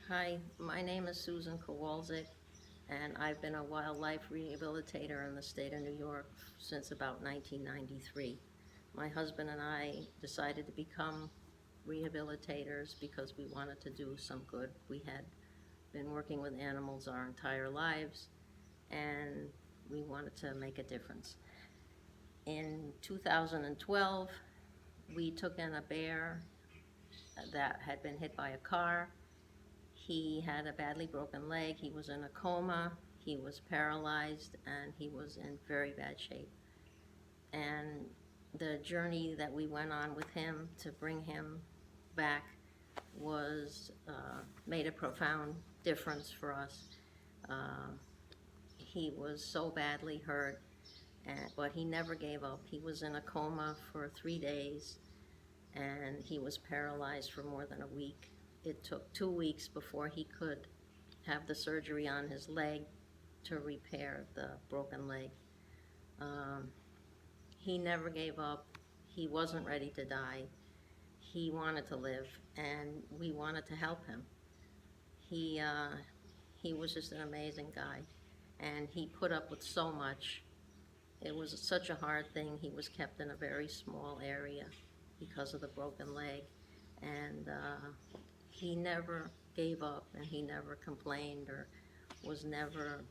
Hi, my name is Susan Kowalczik, and I've been a wildlife rehabilitator in the state of New York since about 1993. My husband and I decided to become rehabilitators because we wanted to do some good. We had been working with animals our entire lives, and we wanted to make a difference. In 2012, we took in a bear that had been hit by a car. He had a badly broken leg, he was in a coma, he was paralyzed, and he was in very bad shape. And the journey that we went on with him to bring him back was made a profound difference for us. Uh, he was so badly hurt, but he never gave up. He was in a coma for 3 days, and he was paralyzed for more than a week. It took 2 weeks before he could have the surgery on his leg to repair the broken leg. Um, he never gave up. He wasn't ready to die. He wanted to live, and we wanted to help him. He, uh, he was just an amazing guy, and he put up with so much. It was such a hard thing. He was kept in a very small area because of the broken leg, and he never gave up, and he never complained or was never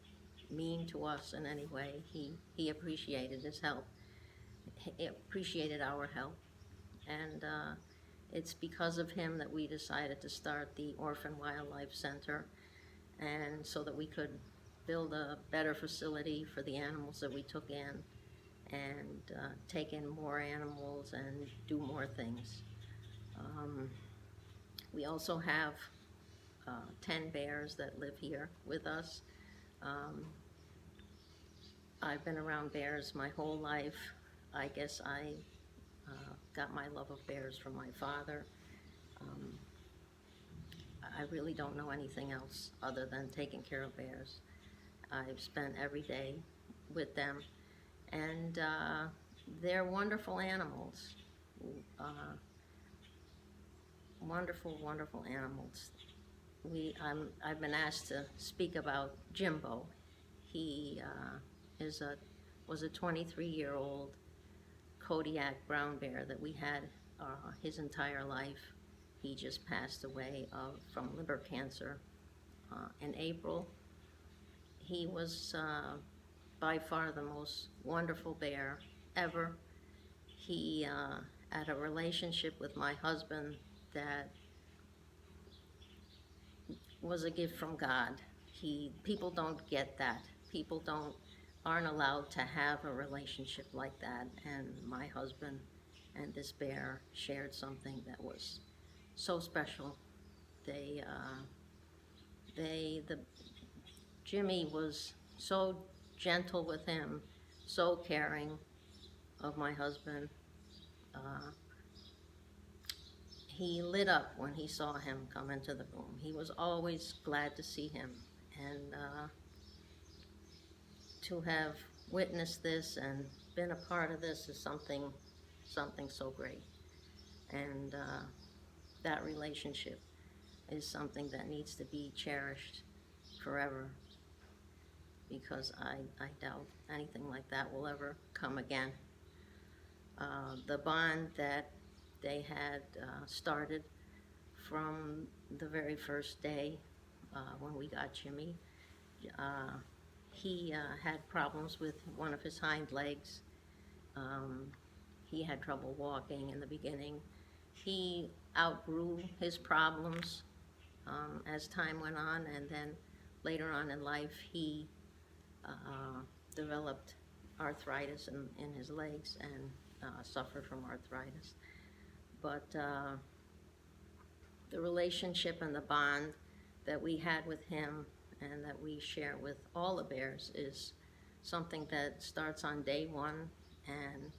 mean to us in any way. He appreciated his help. He appreciated our help, and it's because of him that we decided to start the Orphan Wildlife Center, and so that we could build a better facility for the animals that we took in, and take in more animals and do more things. Um, we also have 10 bears that live here with us. Um, I've been around bears my whole life. I guess I got my love of bears from my father. Um, I really don't know anything else other than taking care of bears. I've spent every day with them, and they're wonderful animals. Uh, Wonderful, wonderful animals. I've been asked to speak about Jimbo. He was a 23-year-old Kodiak brown bear that we had his entire life. He just passed away from liver cancer in April. He was by far the most wonderful bear ever. He had a relationship with my husband that was a gift from God. People don't get that. People aren't allowed to have a relationship like that. And my husband and this bear shared something that was so special. They, uh, the Jimmy was so gentle with him, so caring of my husband. Uh, he lit up when he saw him come into the room. He was always glad to see him, and to have witnessed this and been a part of this is something so great. And that relationship is something that needs to be cherished forever, because I doubt anything like that will ever come again. The bond that they had started from the very first day when we got Jimmy. Uh, he had problems with one of his hind legs. Um, he had trouble walking in the beginning. He outgrew his problems as time went on, and then later on in life he uh, developed arthritis in his legs and suffered from arthritis. But the relationship and the bond that we had with him and that we share with all the bears is something that starts on day one, and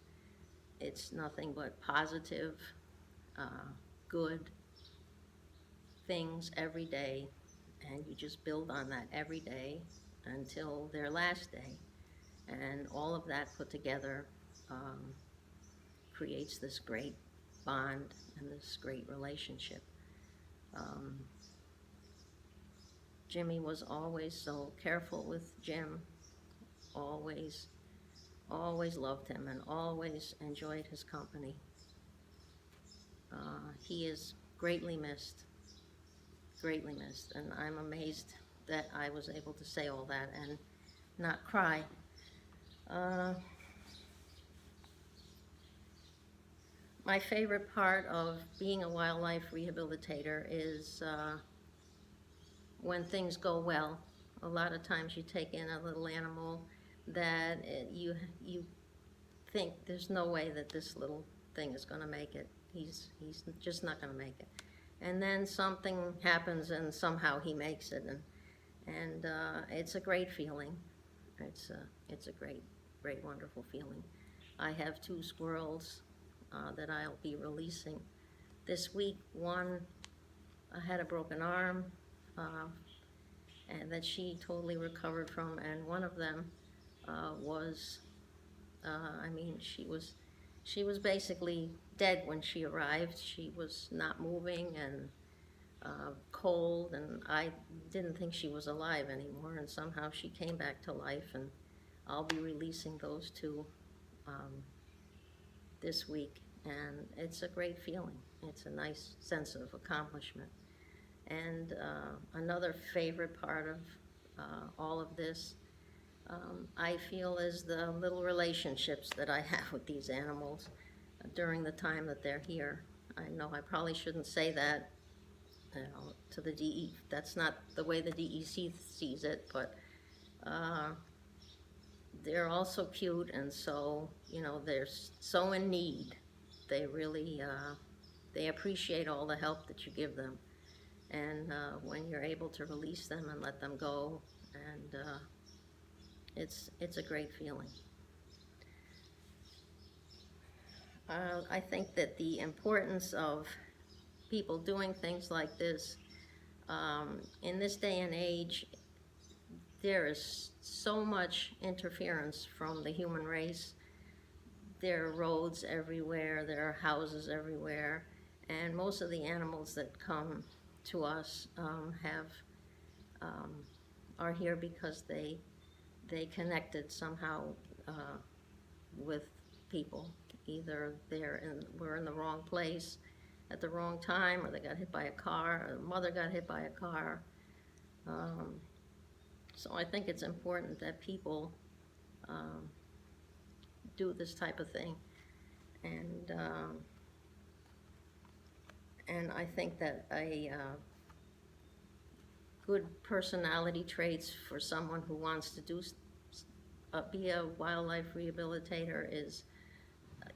it's nothing but positive, uh, good things every day, and you just build on that every day until their last day. And all of that put together um, creates this great bond and this great relationship. Um, Jimmy was always so careful with Jim, always, always loved him and always enjoyed his company. He is greatly missed, and I'm amazed that I was able to say all that and not cry. My favorite part of being a wildlife rehabilitator is when things go well. A lot of times you take in a little animal that you think there's no way that this little thing is going to make it. He's just not going to make it. And then something happens and somehow he makes it, and it's a great feeling. It's a great, wonderful feeling. I have 2 squirrels that I'll be releasing this week. One had a broken arm, and that she totally recovered from, and one of them was, she was basically dead when she arrived. She was not moving and cold, and I didn't think she was alive anymore, and somehow she came back to life, and I'll be releasing those 2 this week, and it's a great feeling. It's a nice sense of accomplishment. And another favorite part of all of this, I feel, is the little relationships that I have with these animals during the time that they're here. I know I probably shouldn't say that, to the DE. That's not the way the DEC sees it, but they're all so cute, and so, they're so in need. They really, they appreciate all the help that you give them. And when you're able to release them and let them go, and it's a great feeling. I think that the importance of people doing things like this, in this day and age, there is so much interference from the human race. There are roads everywhere, there are houses everywhere, and most of the animals that come to us are here because they connected somehow with people. Either were in the wrong place at the wrong time, or they got hit by a car, or the mother got hit by a car. So I think it's important that people do this type of thing, and I think that a good personality traits for someone who wants to be a wildlife rehabilitator is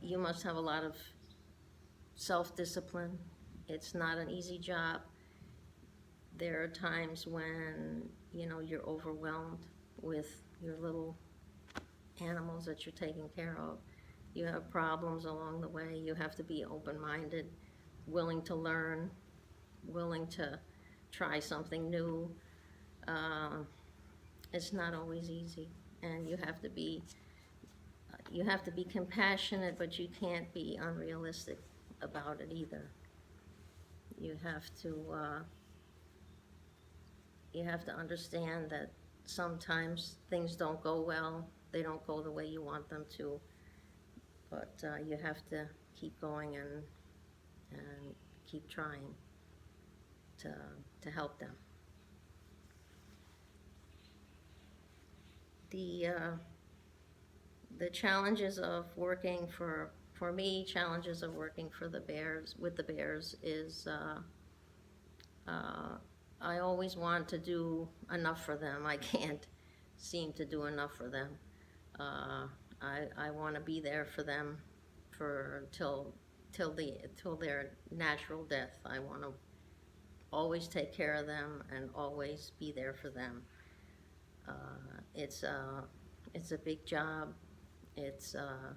you must have a lot of self-discipline. It's not an easy job. There are times when you're overwhelmed with your little animals that you're taking care of. You have problems along the way. You have to be open-minded, willing to learn, willing to try something new. It's not always easy, and you have to be compassionate, but you can't be unrealistic about it either. You have to understand that sometimes things don't go well. They don't go the way you want them to, but you have to keep going and keep trying to help them. The challenges of working for me, challenges of working for the bears, with the bears, is I always want to do enough for them. I can't seem to do enough for them. I want to be there for them till their natural death. I want to always take care of them and always be there for them. It's a big job. It's a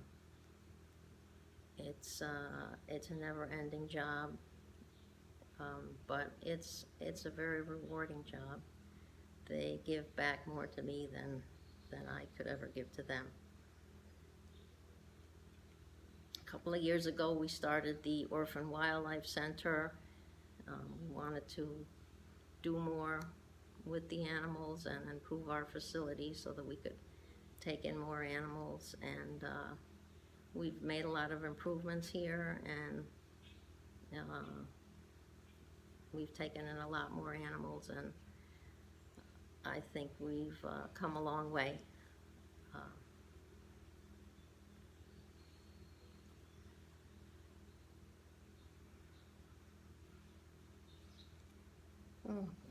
never-ending job, but it's a very rewarding job. They give back more to me than I could ever give to them. A couple of years ago, we started the Orphaned Wildlife Center. We wanted to do more with the animals and improve our facilities so that we could take in more animals. And we've made a lot of improvements here, and we've taken in a lot more animals, and I think we've come a long way. Oh.